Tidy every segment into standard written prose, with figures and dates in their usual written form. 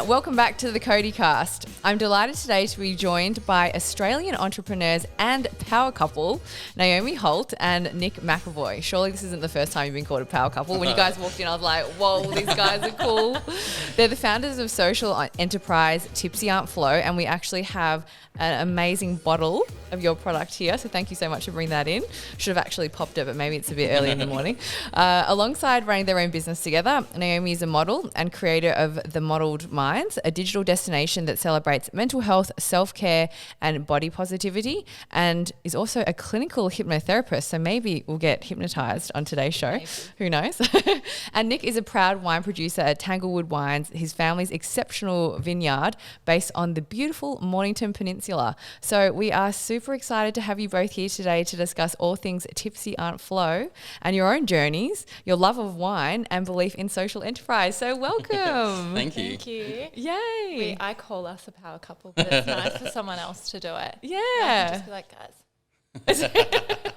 Welcome back to the CODI Cast. I'm delighted today to be joined by Australian entrepreneurs and power couple, Naomi Holt and Nick McEvoy. Surely this isn't the first time you've been called a power couple. When you guys walked in, I was like, whoa, these guys are cool. They're the founders of social enterprise Tipsy Aren't Flow, and we actually have an amazing bottle of your product here. So thank you so much for bringing that in. Should have actually popped it, but maybe it's a bit early in the morning. Alongside running their own business together, Naomi is a model and creator of The Modelled Minds, a digital destination that celebrates mental health, self-care and body positivity, and is also a clinical hypnotherapist. So maybe we'll get hypnotized on today's show. Maybe. Who knows? And Nick is a proud wine producer at Tanglewood Wines, his family's exceptional vineyard based on the beautiful Mornington Peninsula. So we are super excited to have you both here today to discuss all things Tipsy Aren't Flow and your own journeys, your love of wine and belief in social enterprise. So welcome. Thank you. Thank you. Yay. I call us a power couple, but it's nice for someone else to do it. Yeah. I can just be like, guys.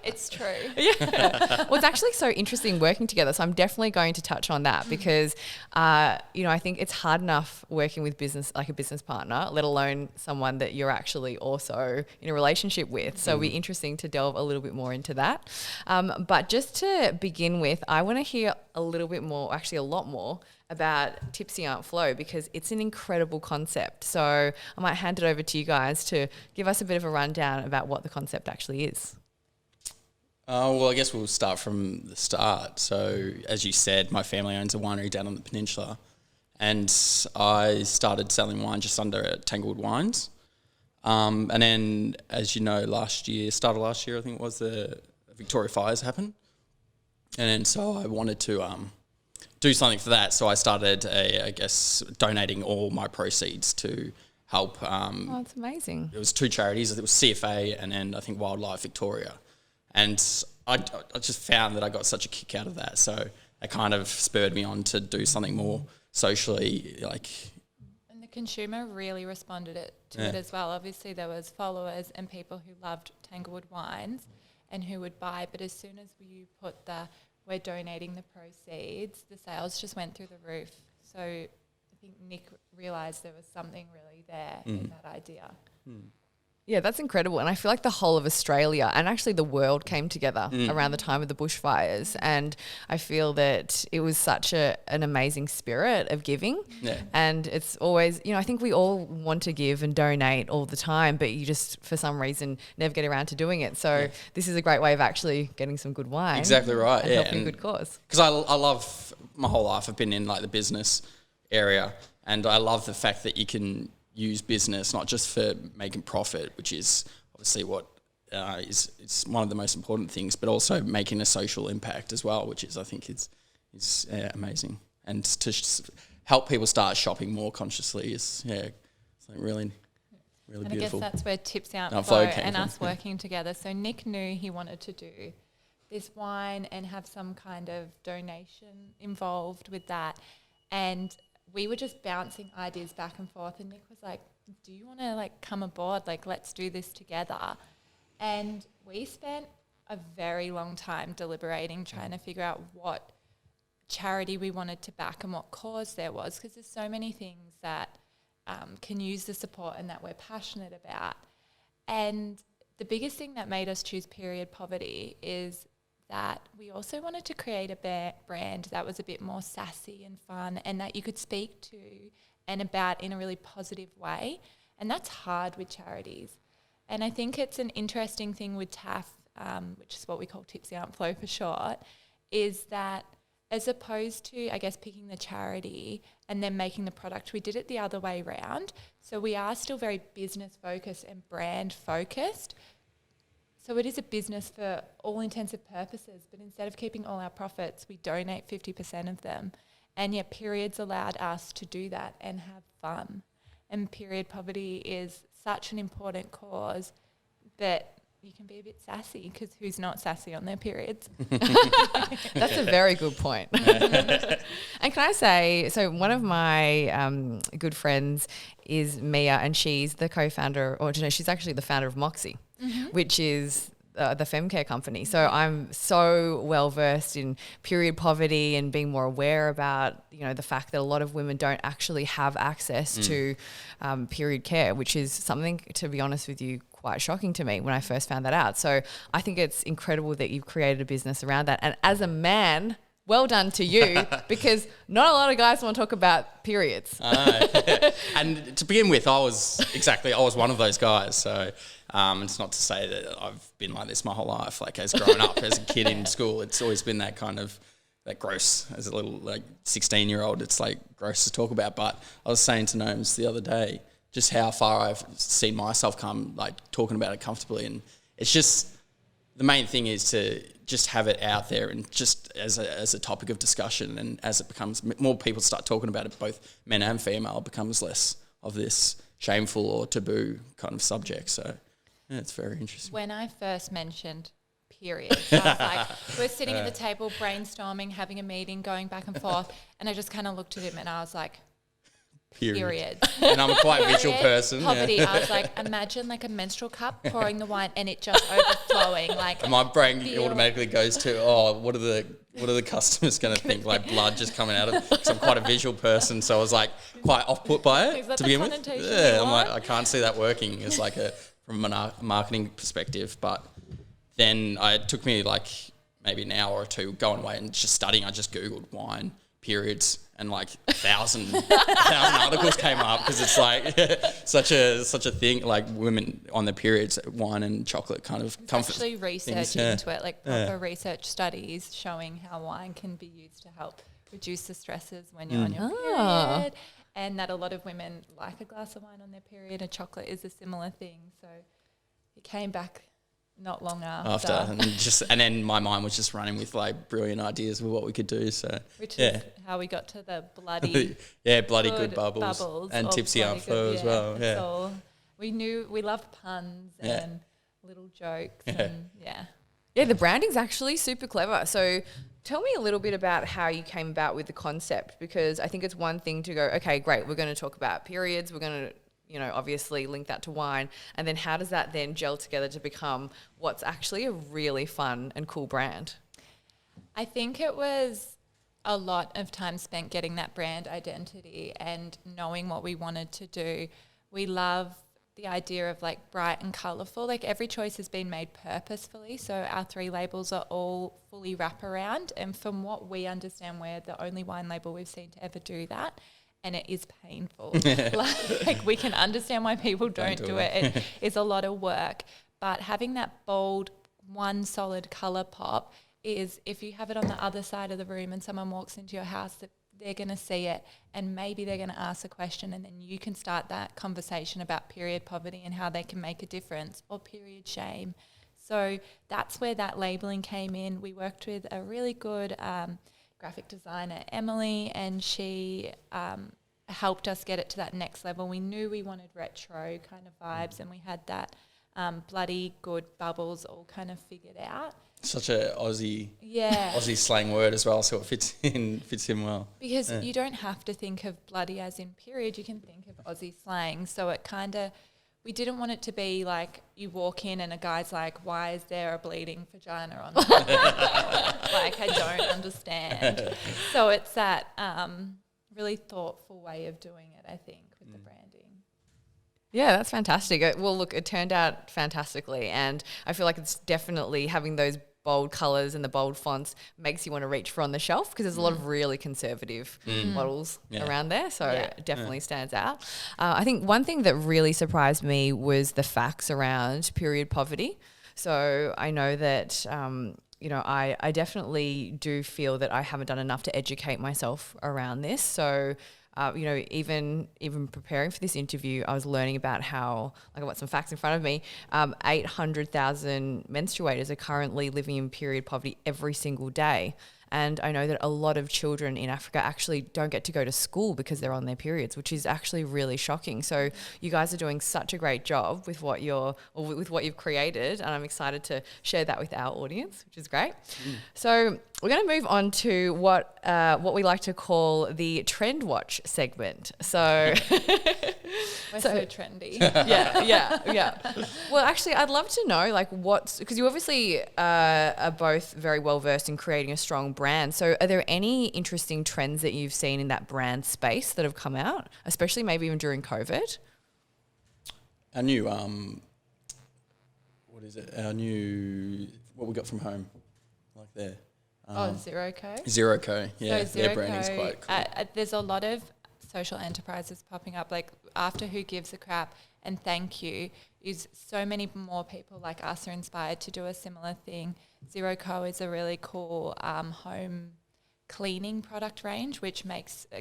It's true. Yeah. Well, it's actually so interesting working together. So I'm definitely going to touch on that because, I think it's hard enough working with like a business partner, let alone someone that you're actually also in a relationship with. So it'll be interesting to delve a little bit more into that. But just to begin with, I want to hear a little bit more, actually a lot more, about Tipsy Aren't Flow because it's an incredible concept. So I might hand it over to you guys to give us a bit of a rundown about what the concept actually is. Well, I guess we'll start from the start. So as you said, my family owns a winery down on the peninsula and I started selling wine just under at Tanglewood Wines. And then, as you know, start of last year, I think it was, the Victoria fires happened. And then so I wanted to do something for that. So I started, donating all my proceeds to help. Oh, that's amazing. It was two charities. It was CFA and then I think Wildlife Victoria. And I just found that I got such a kick out of that. So it kind of spurred me on to do something more socially, And the consumer really responded to it as well. Obviously there was followers and people who loved Tanglewood Wines and who would buy, but as soon as you put we're donating the proceeds, the sales just went through the roof. So I think Nick realised there was something really there in that idea. Yeah, that's incredible. And I feel like the whole of Australia and actually the world came together around the time of the bushfires. And I feel that it was such an amazing spirit of giving. Yeah. And it's always, I think we all want to give and donate all the time, but you just, for some reason, never get around to doing it. So this is a great way of actually getting some good wine. Exactly right, and helping a good cause. Because I love, my whole life I've been in the business area and I love the fact that you can use business not just for making profit, which is obviously what is one of the most important things, but also making a social impact as well, which is I think is amazing. And to help people start shopping more consciously is something really and beautiful. I guess that's where Tipsy Aren't Flow and us working together. So Nick knew he wanted to do this wine and have some kind of donation involved with that, and we were just bouncing ideas back and forth and Nick was like, do you want to come aboard? Let's do this together. And we spent a very long time deliberating, trying to figure out what charity we wanted to back and what cause there was, because there's so many things that can use the support and that we're passionate about. And the biggest thing that made us choose Period Poverty is that we also wanted to create a brand that was a bit more sassy and fun and that you could speak to and about in a really positive way. And that's hard with charities. And I think it's an interesting thing with TAF, which is what we call Tipsy Aren't Flow for short, is that as opposed to, I guess, picking the charity and then making the product, we did it the other way around. So we are still very business focused and brand focused. So it is a business for all intents and purposes, but instead of keeping all our profits, we donate 50% of them. And yet Period's allowed us to do that and have fun. And Period Poverty is such an important cause that you can be a bit sassy, because who's not sassy on their periods? That's a very good point. And can I say, so one of my good friends is Mia, and she's the co-founder, or she's actually the founder of Moxie, which is the femcare company. So I'm so well versed in period poverty and being more aware about, the fact that a lot of women don't actually have access to period care, which is something, to be honest with you, quite shocking to me when I first found that out. So I think it's incredible that you've created a business around that. And as a man, well done to you, because not a lot of guys want to talk about periods. And to begin with, I was one of those guys. So it's not to say that I've been like this my whole life. Like as growing up as a kid in school, it's always been that kind of that gross as a little 16-year-old. It's like gross to talk about. But I was saying to Gnomes the other day just how far I've seen myself come, like talking about it comfortably. And it's just the main thing is to just have it out there and just as a topic of discussion, and as it becomes more people start talking about it, both men and female, it becomes less of this shameful or taboo kind of subject. So yeah, it's very interesting. When I first mentioned periods, I was like, we're sitting at the table brainstorming, having a meeting, going back and forth, and I just kind of looked at him and I was like, period. And I'm a quite visual person. Poverty. Yeah. I was like, imagine like a menstrual cup pouring the wine and it just overflowing. Like, and my brain automatically goes to, what are the customers going to think? Like blood just coming out of it. Because I'm quite a visual person, so I was like quite off put by it. Is that to the begin with. Yeah, I'm like, I can't see that working as like from a marketing perspective. But then it took me like maybe an hour or two going away and just studying. I just Googled wine periods. And like 1,000 articles came up because it's like such a thing. Like women on their periods, wine and chocolate kind of comfort. Actually, research into it, like proper research studies showing how wine can be used to help reduce the stresses when you're on your period, and that a lot of women like a glass of wine on their period. And chocolate is a similar thing. So it came back not long after. And then my mind was just running with like brilliant ideas of what we could do. So which is how we got to the bloody bloody good bubbles and tipsy info as well. Yeah. So we loved puns and little jokes and the branding's actually super clever. So tell me a little bit about how you came about with the concept, because I think it's one thing to go, okay, great, we're going to talk about periods, we're going to obviously link that to wine. And then how does that then gel together to become what's actually a really fun and cool brand? I think it was a lot of time spent getting that brand identity and knowing what we wanted to do. We love the idea of like bright and colourful. Like every choice has been made purposefully. So our 3 labels are all fully wraparound. And from what we understand, we're the only wine label we've seen to ever do that. And it is painful. Like we can understand why people don't do it. It is a lot of work. But having that bold, one solid colour pop is, if you have it on the other side of the room and someone walks into your house, that they're going to see it and maybe they're going to ask a question, and then you can start that conversation about period poverty and how they can make a difference, or period shame. So that's where that labelling came in. We worked with a really good graphic designer, Emily, and she helped us get it to that next level. We knew we wanted retro kind of vibes, and we had that bloody good bubbles all kind of figured out. Such a Aussie slang word as well, so it fits in well. Because you don't have to think of bloody as in period, you can think of Aussie slang. So it kind of, we didn't want it to be like you walk in and a guy's like, why is there a bleeding vagina on the like, I don't understand. So it's that really thoughtful way of doing it, I think, with the branding. Yeah, that's fantastic. Well, look, it turned out fantastically, and I feel like it's definitely having those bold colours and the bold fonts makes you want to reach for on the shelf, because there's a lot of really conservative models around there, so it definitely stands out. I think one thing that really surprised me was the facts around period poverty. So I know that I definitely do feel that I haven't done enough to educate myself around this. So even preparing for this interview, I was learning about how, like, I've got some facts in front of me, 800,000 menstruators are currently living in period poverty every single day. And I know that a lot of children in Africa actually don't get to go to school because they're on their periods, which is actually really shocking. So you guys are doing such a great job with what you've created, and I'm excited to share that with our audience, which is great. So we're going to move on to what we like to call the Trend Watch segment. So we're so trendy. Yeah. Well, actually, I'd love to know like because you obviously are both very well versed in creating a strong brand. So are there any interesting trends that you've seen in that brand space that have come out, especially maybe even during COVID? Our new what we got from home, like there. Zero Co. Zero Co. Yeah, so Zero their branding's Co, quite cool. There's a lot of social enterprises popping up, like after Who Gives a Crap and Thank You, is so many more people like us are inspired to do a similar thing. Zero Co is a really cool home cleaning product range, which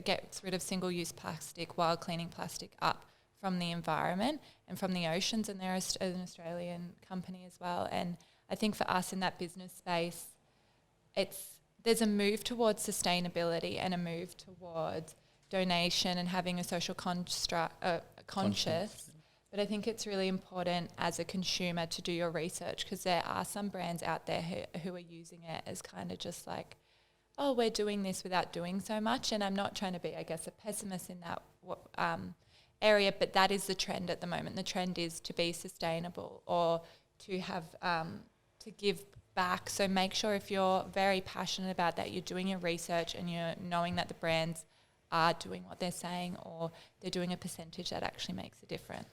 gets rid of single-use plastic while cleaning plastic up from the environment and from the oceans, and they're an Australian company as well. And I think for us in that business space, there's a move towards sustainability and a move towards donation and having a social conscious. But I think it's really important as a consumer to do your research, because there are some brands out there who are using it as kind of just like, oh, we're doing this without doing so much. And I'm not trying to be, I guess, a pessimist in that area, but that is the trend at the moment. The trend is to be sustainable or to have to give back. So make sure if you're very passionate about that, you're doing your research and you're knowing that the brands are doing what they're saying, or they're doing a percentage that actually makes a difference.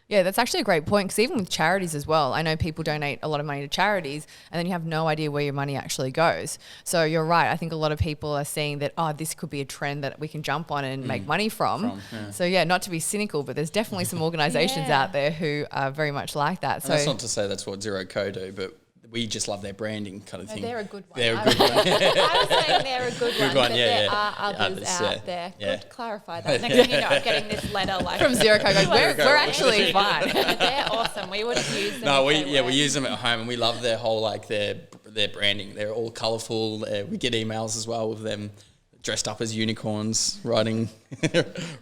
Yeah, that's actually a great point, because even with charities as well, I know people donate a lot of money to charities and then you have no idea where your money actually goes. So you're right. I think a lot of people are seeing that, this could be a trend that we can jump on and make money from. So yeah, not to be cynical, but there's definitely some organisations out there who are very much like that. And so that's not to say that's what Zero Co do, but we just love their branding kind of thing. They're a good one. They're a good one. I was saying they're a good one, but there are others out there. Yeah. Good, clarify that. Next thing you know, I'm getting this letter like from Zero Co. We're actually fine. They're awesome. We would have used them. No, we use them at home, and we love their whole their branding. They're all colourful. We get emails as well with them dressed up as unicorns, riding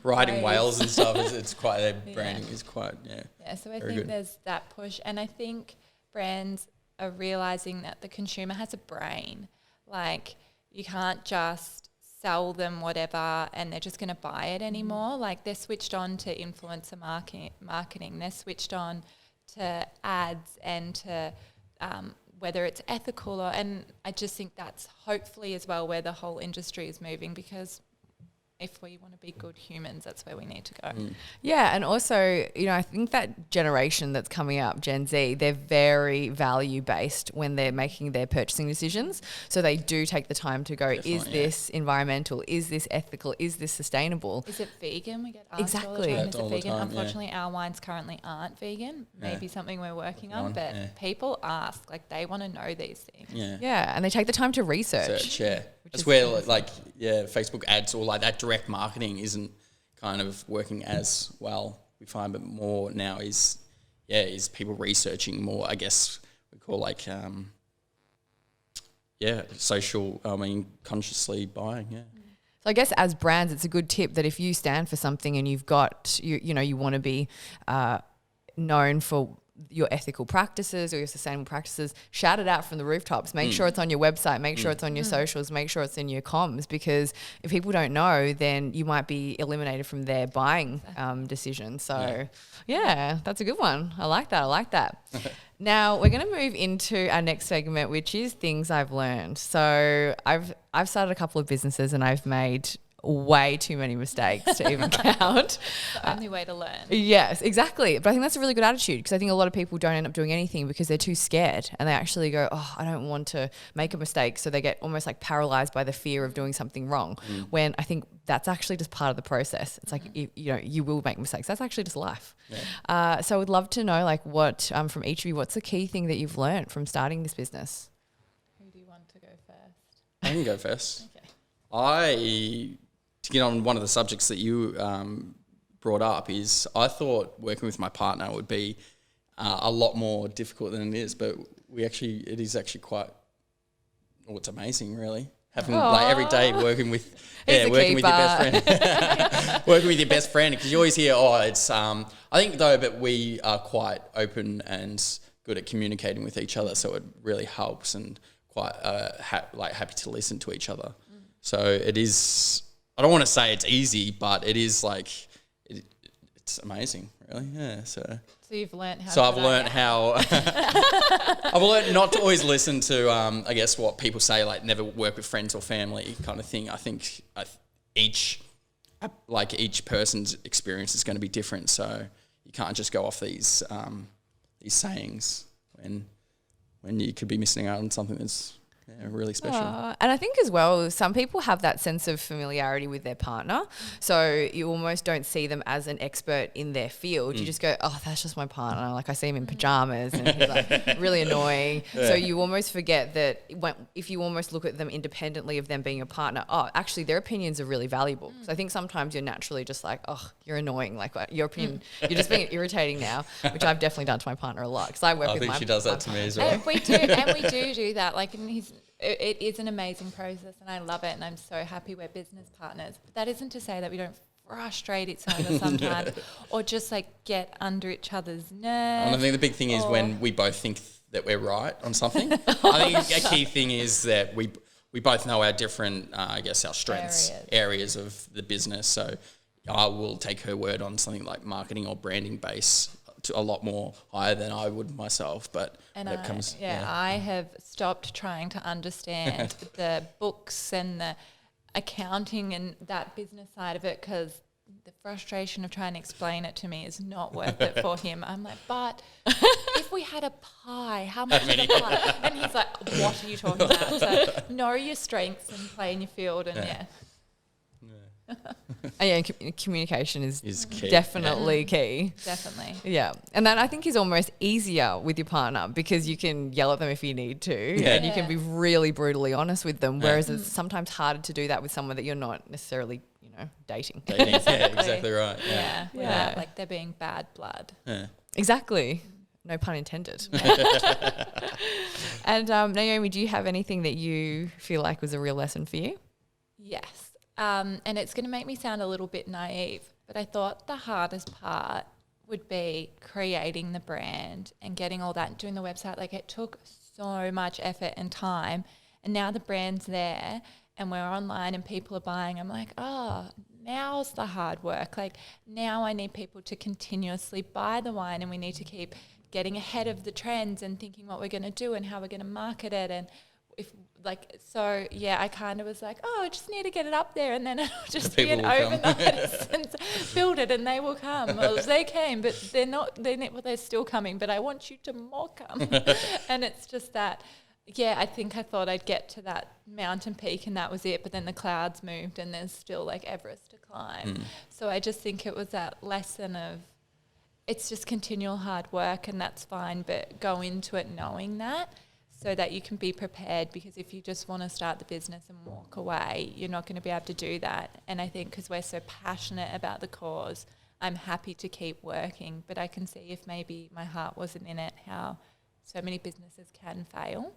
whales and stuff. It's quite, their branding is quite Yeah, so I think there's that push, and I think brands are realising that the consumer has a brain. Like, you can't just sell them whatever and they're just going to buy it anymore. Like, they're switched on to influencer marketing. They're switched on to ads and to whether it's ethical and I just think that's hopefully as well where the whole industry is moving, because if we want to be good humans, that's where we need to go. Yeah, and also, I think that generation that's coming up, Gen Z, they're very value-based when they're making their purchasing decisions. So they do take the time to go, is this environmental? Is this ethical? Is this sustainable? Is it vegan? We get asked all the time, is it vegan? Unfortunately, our wines currently aren't vegan. Maybe something we're working on, but people ask, like, they want to know these things. Yeah, and they take the time to research. That's where, Facebook ads or like that direct marketing isn't kind of working as well, we find, but more now is people researching more, I guess we call consciously buying, So I guess as brands, it's a good tip that if you stand for something and you've got, you want to be known for your ethical practices or your sustainable practices, shout it out from the rooftops. Make sure it's on your website, make sure it's on your socials, make sure it's in your comms, because if people don't know, then you might be eliminated from their buying decision. So that's a good one. I like that. Now we're going to move into our next segment, which is things I've learned. So I've started a couple of businesses and I've made way too many mistakes to even count. The only way to learn. Yes, exactly. But I think that's a really good attitude, because I think a lot of people don't end up doing anything because they're too scared and they actually go, I don't want to make a mistake. So they get almost like paralyzed by the fear of doing something wrong, when I think that's actually just part of the process. It's like, you will make mistakes. That's actually just life. Yeah. So I would love to know what from each of you, what's the key thing that you've learned from starting this business? Who do you want to go first? I can go first. Okay. To get on one of the subjects that you brought up, is I thought working with my partner would be a lot more difficult than it is, but it is actually quite, it's amazing really. Having every day working with your best friend. Working with your best friend, because you always hear, it's I think though, but we are quite open and good at communicating with each other, so it really helps, and quite happy to listen to each other. So it is. I don't want to say it's easy, but it is like it's amazing, really. Yeah. So you've learned how. So I've learned how. I've learned not to always listen to I guess what people say, like never work with friends or family kind of thing. I think each person's experience is going to be different, so you can't just go off these sayings when you could be missing out on something that's really special. And I think as well, some people have that sense of familiarity with their partner. So you almost don't see them as an expert in their field. You just go, oh, that's just my partner. Like I see him in pajamas and he's like really annoying. Yeah. So you almost forget that if you almost look at them independently of them being your partner, oh, actually their opinions are really valuable. So I think sometimes you're naturally just like, oh, you're annoying. Like your opinion, you're just being irritating now, which I've definitely done to my partner a lot. Because I work with think she does that to me as well. And we do that. Like, and it is an amazing process and I love it and I'm so happy we're business partners. But that isn't to say that we don't frustrate each other sometimes or just like get under each other's nerves. And I think the big thing is when we both think that we're right on something. I think a key thing is that we both know our different, our strengths, areas of the business. So I will take her word on something like marketing or branding base to a lot more higher than I would myself, but I have stopped trying to understand the books and the accounting and that business side of it because the frustration of trying to explain it to me is not worth it for him. I'm like, but if we had a pie, how much is a pie? And he's like, what are you talking about? So know your strengths and play in your field and communication is key. Definitely key. Definitely. Yeah. And that I think is almost easier with your partner because you can yell at them if you need to and you can be really brutally honest with them. Whereas it's sometimes harder to do that with someone that you're not necessarily, dating. Exactly right. Yeah. Like they're being bad blood. Yeah. Exactly. No pun intended. And Naomi, do you have anything that you feel like was a real lesson for you? Yes. And it's going to make me sound a little bit naive, but I thought the hardest part would be creating the brand and getting all that and doing the website. Like it took so much effort and time and now the brand's there and we're online and people are buying. I'm like, oh, now's the hard work. Like now I need people to continuously buy the wine and we need to keep getting ahead of the trends and thinking what we're going to do and how we're going to market it. And I kind of was like, oh, I just need to get it up there and then it'll just be an overnight and build it and they will come. Well, they came, but they're still coming, but I want you to more come. And it's just that, I think I thought I'd get to that mountain peak and that was it, but then the clouds moved and there's still like Everest to climb. So I just think it was that lesson of it's just continual hard work and that's fine, but go into it knowing that. So that you can be prepared because if you just want to start the business and walk away, you're not going to be able to do that. And I think because we're so passionate about the cause, I'm happy to keep working. But I can see if maybe my heart wasn't in it, how so many businesses can fail.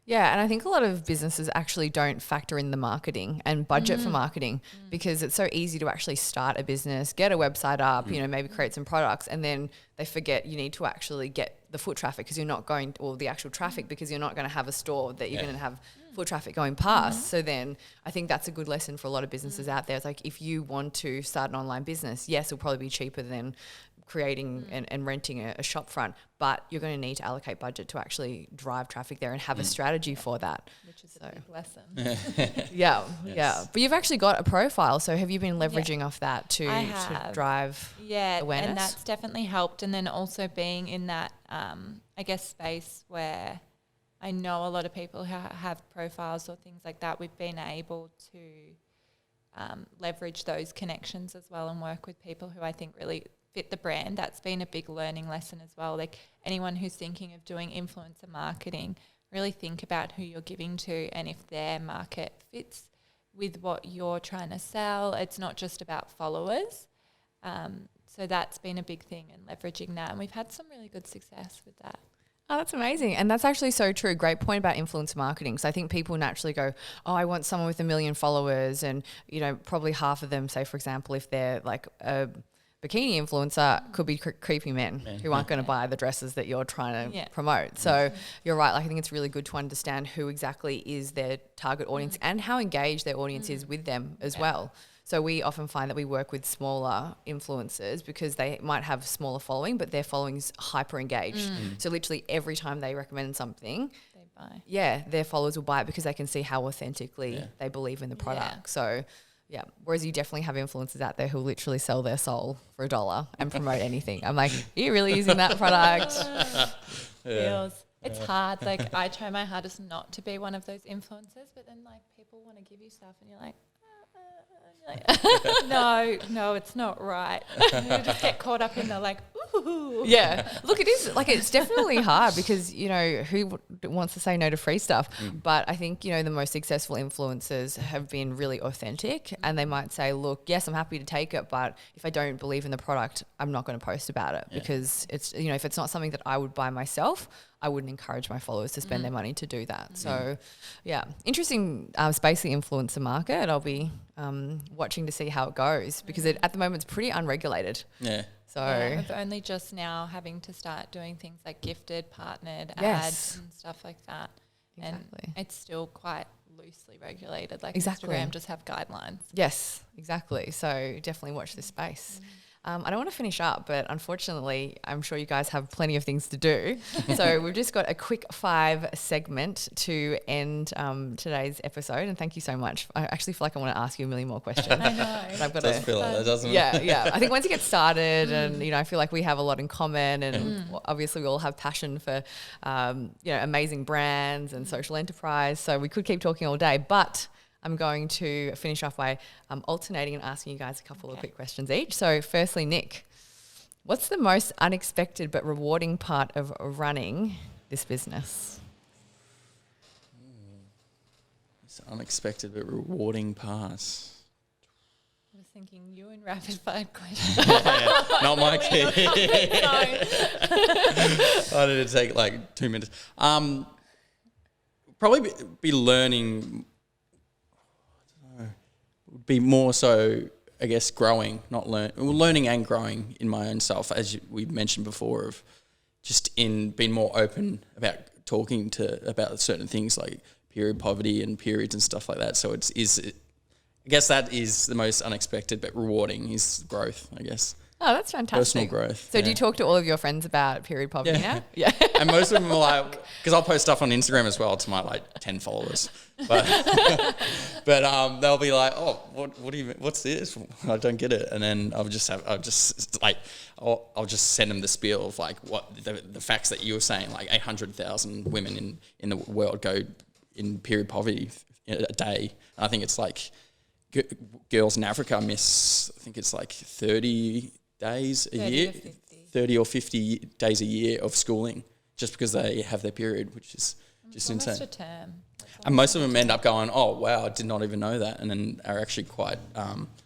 Yeah, and I think a lot of businesses actually don't factor in the marketing and budget for marketing because it's so easy to actually start a business, get a website up, maybe create some products, and then they forget you need to actually get the foot traffic because you're not going, or the actual traffic because you're not going to have a store that you're going to have foot traffic going past. So then I think that's a good lesson for a lot of businesses out there. It's like if you want to start an online business, yes, it'll probably be cheaper than creating and renting a shop front, but you're going to need to allocate budget to actually drive traffic there and have a strategy for that. Which is a big lesson. Yeah. But you've actually got a profile, so have you been leveraging off that to drive awareness? And that's definitely helped. And then also being in that, space where I know a lot of people who have profiles or things like that, we've been able to leverage those connections as well and work with people who I think really fit the brand. That's been a big learning lesson as well. Like anyone who's thinking of doing influencer marketing, really think about who you're giving to and if their market fits with what you're trying to sell. It's not just about followers. So that's been a big thing and leveraging that. And we've had some really good success with that. Oh, that's amazing. And that's actually so true. Great point about influencer marketing. So I think people naturally go, oh, I want someone with 1 million followers and, probably half of them, say, for example, if they're like bikini influencer could be creepy men who aren't going to buy the dresses that you're trying to promote. So you're right. Like, I think it's really good to understand who exactly is their target audience and how engaged their audience is with them as well. So we often find that we work with smaller influencers because they might have smaller following, but their following's hyper engaged. So literally every time they recommend something, they buy. Yeah, their followers will buy it because they can see how authentically they believe in the product. So yeah, whereas you definitely have influencers out there who literally sell their soul for $1 and promote anything. I'm like, are you really using that product? It's hard. Like, I try my hardest not to be one of those influencers, but then like people want to give you stuff and you're like, no, it's not right. You just get caught up in the like, ooh. Yeah. Look, it is like, it's definitely hard because, you know, who wants to say no to free stuff? But I think, you know, the most successful influencers have been really authentic and they might say, look, yes, I'm happy to take it, but if I don't believe in the product, I'm not going to post about it because it's, you know, if it's not something that I would buy myself, I wouldn't encourage my followers to spend their money to do that. So, yeah, interesting space, the influencer market. I'll be watching to see how it goes because at the moment it's pretty unregulated. Yeah. So I've only just now having to start doing things like gifted, partnered ads and stuff like that. Exactly. And it's still quite loosely regulated. Like Exactly. Instagram just have guidelines. Yes, exactly. So definitely watch this space. I don't want to finish up, but unfortunately, I'm sure you guys have plenty of things to do. So we've just got a quick 5 segment to end today's episode. And thank you so much. I actually feel like I want to ask you a million more questions. I know. But I've got It does feel like that, doesn't it? Yeah. I think once you get started and, you know, I feel like we have a lot in common and obviously we all have passion for, you know, amazing brands and social enterprise. So we could keep talking all day, but I'm going to finish off by alternating and asking you guys a couple of quick questions each. So firstly, Nick, what's the most unexpected but rewarding part of running this business? It's unexpected but rewarding part. I was thinking you and rapid fire questions. Not my key. I need to take like 2 minutes. Probably be learning. Would be more so, I guess, growing, not learning and growing in my own self, as we mentioned before, of just in being more open about talking about certain things like period poverty and periods and stuff like that. So I guess that is the most unexpected but rewarding is growth, I guess. Oh, that's fantastic. Personal growth. So do you talk to all of your friends about period poverty now? Yeah. And most of them are like, because I'll post stuff on Instagram as well to my like 10 followers. But they'll be like, oh, what do you mean? What's this? I don't get it. And then I'll just send them the spiel of like what the facts that you were saying, like 800,000 women in the world go in period poverty a day. And I think it's like girls in Africa miss, I think it's like 30 days a year, 30 or 50 days a year of schooling just because they have their period, which is just insane. Almost a term. And most of them end up going, oh, wow, I did not even know that, and then are actually quite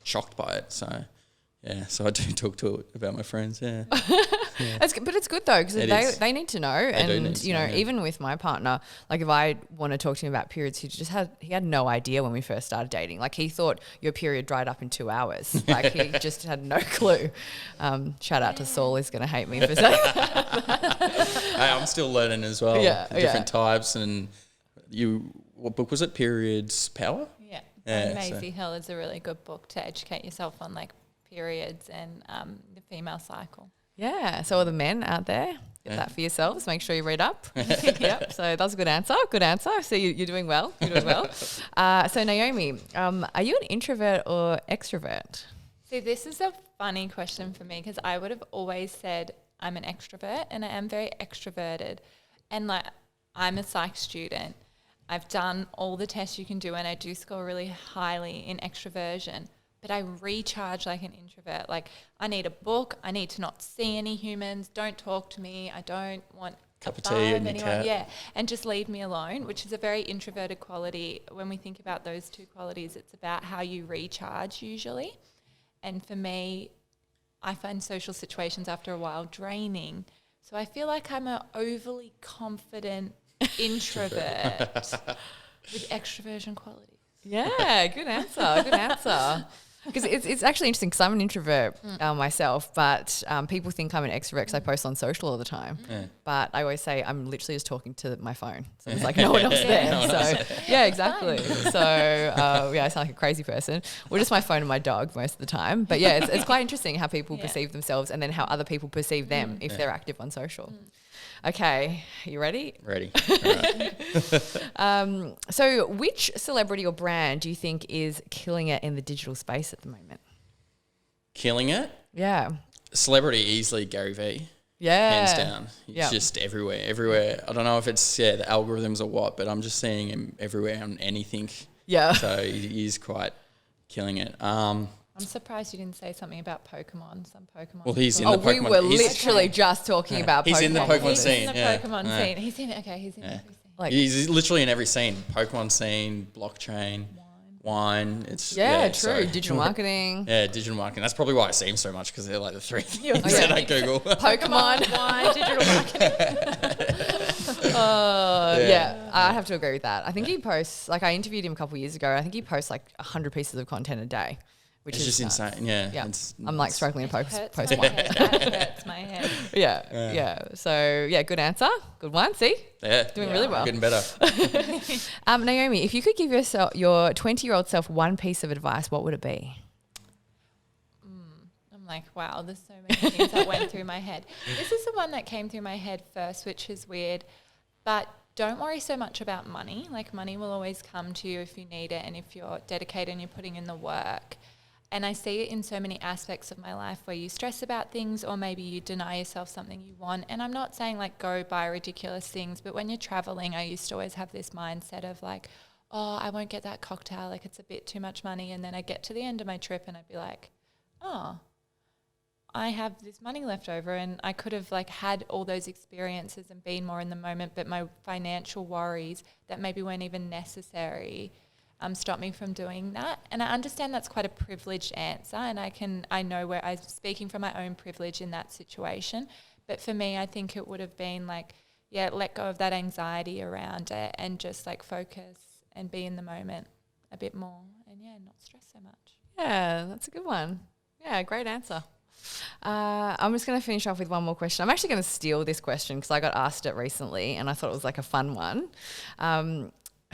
shocked by it. So, yeah, so I do talk to it about my friends, yeah. But it's good though, because they need to know. And, you know, even with my partner, like if I want to talk to him about periods, he had no idea when we first started dating. Like he thought your period dried up in 2 hours. Like he just had no clue. Shout out to Saul, he's going to hate me for saying that. Hey, I'm still learning as well. Different types. And what book was it? Periods Power? Yeah. Maisie Hill is a really good book to educate yourself on like periods and the female cycle. Yeah. So all the men out there, get that for yourselves. Make sure you read up. Yep. So that's a good answer. Good answer. So you're doing well. So Naomi, are you an introvert or extrovert? See, this is a funny question for me because I would have always said I'm an extrovert, and I am very extroverted. And like I'm a psych student. I've done all the tests you can do, and I do score really highly in extroversion. But I recharge like an introvert. Like I need a book. I need to not see any humans. Don't talk to me. I don't want cup of tea and anyone. cat. Yeah, and just leave me alone, which is a very introverted quality. When we think about those two qualities, it's about how you recharge usually. And for me, I find social situations after a while draining. So I feel like I'm an overly confident introvert with extroversion qualities. Yeah, good answer. Because it's actually interesting because I'm an introvert myself, but people think I'm an extrovert because I post on social all the time. Yeah. But I always say I'm literally just talking to my phone. So it's like no one else there. Yeah, exactly. So I sound like a crazy person. Well, just my phone and my dog most of the time. But yeah, it's quite interesting how people perceive themselves and then how other people perceive them if they're active on social. Okay, you ready? Ready. All right. So which celebrity or brand do you think is killing it in the digital space at the moment? Killing it? Yeah. Celebrity, easily Gary Vee. Yeah. Hands down. He's just everywhere. I don't know if it's the algorithms or what, but I'm just seeing him everywhere on anything. Yeah. So he's quite killing it. I'm surprised you didn't say something about Pokemon. Some Pokemon. Well, he's in the Pokemon. We were literally just talking about Pokemon. He's in the Pokemon scene. He's in the Pokemon scene. He's in every scene. Like, he's literally in every scene. Pokemon scene, blockchain, wine. It's true. So. Digital marketing. Yeah, digital marketing. That's probably why I see him so much because they're like the three things that I Google. Pokemon, wine, digital marketing. I have to agree with that. I think he posts, like I interviewed him a couple of years ago. I think he posts like 100 pieces of content a day. Which it's is just insane. Yeah. I'm like struggling to post my one. head. That hurts my head. Yeah. So good answer. Good one. See? Yeah. Doing really well. Getting better. Naomi, if you could give yourself your 20-year-old self one piece of advice, what would it be? I'm like, wow, there's so many things that went through my head. This is the one that came through my head first, which is weird. But don't worry so much about money. Like money will always come to you if you need it and if you're dedicated and you're putting in the work. And I see it in so many aspects of my life where you stress about things or maybe you deny yourself something you want. And I'm not saying like go buy ridiculous things, but when you're traveling, I used to always have this mindset of like, oh, I won't get that cocktail, like it's a bit too much money. And then I'd get to the end of my trip and I'd be like, oh, I have this money left over and I could have like had all those experiences and been more in the moment, but my financial worries that maybe weren't even necessary stop me from doing that. And I understand that's quite a privileged answer and I know where I'm speaking from my own privilege in that situation. But for me, I think it would have been like, let go of that anxiety around it and just like focus and be in the moment a bit more and not stress so much. Yeah, that's a good one. Yeah, great answer. I'm just going to finish off with one more question. I'm actually going to steal this question because I got asked it recently and I thought it was like a fun one.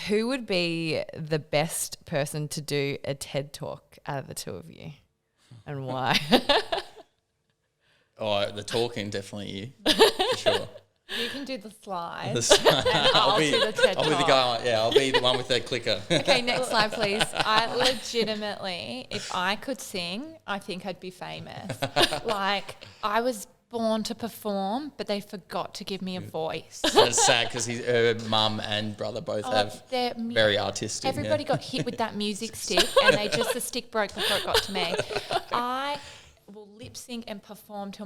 Who would be the best person to do a TED Talk out of the two of you and why? Oh, the talking, definitely you, for sure. You can do the slides. I'll be the TED I'll be the guy. Yeah, I'll be the one with the clicker. Okay, next slide, please. I legitimately, if I could sing, I think I'd be famous. Like, I was born to perform, but they forgot to give me a voice. That's sad because her mum and brother both have very artistic. Everybody got hit with that music stick, and the stick broke before it got to me. I will lip sync and perform till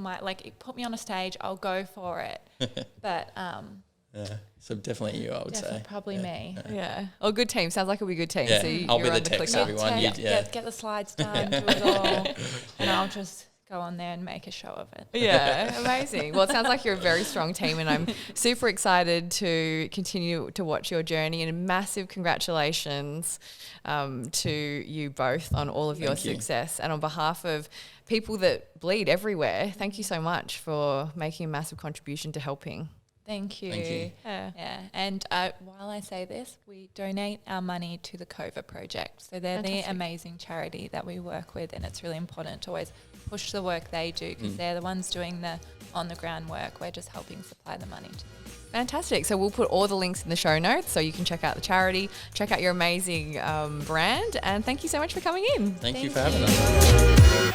put me on a stage, I'll go for it. But so definitely you, I would say. Probably me. Yeah. Oh, good team. Sounds like a good team. Yeah. So I'll be you're the on text clicker. everyone. Get the slides done, do it all, and I'll just go on there and make a show of it. Yeah, amazing. Well, it sounds like you're a very strong team and I'm super excited to continue to watch your journey and massive congratulations to you both on all of your success. And on behalf of people that bleed everywhere, thank you so much for making a massive contribution to helping. Thank you. Thank you. Yeah. And while I say this, we donate our money to the CODI Project. So they're the amazing charity that we work with, and it's really important to always push the work they do because they're the ones doing the on-the-ground work. We're just helping supply the money to them. Fantastic. So we'll put all the links in the show notes so you can check out the charity, check out your amazing brand, and thank you so much for coming in. Thank you for having us.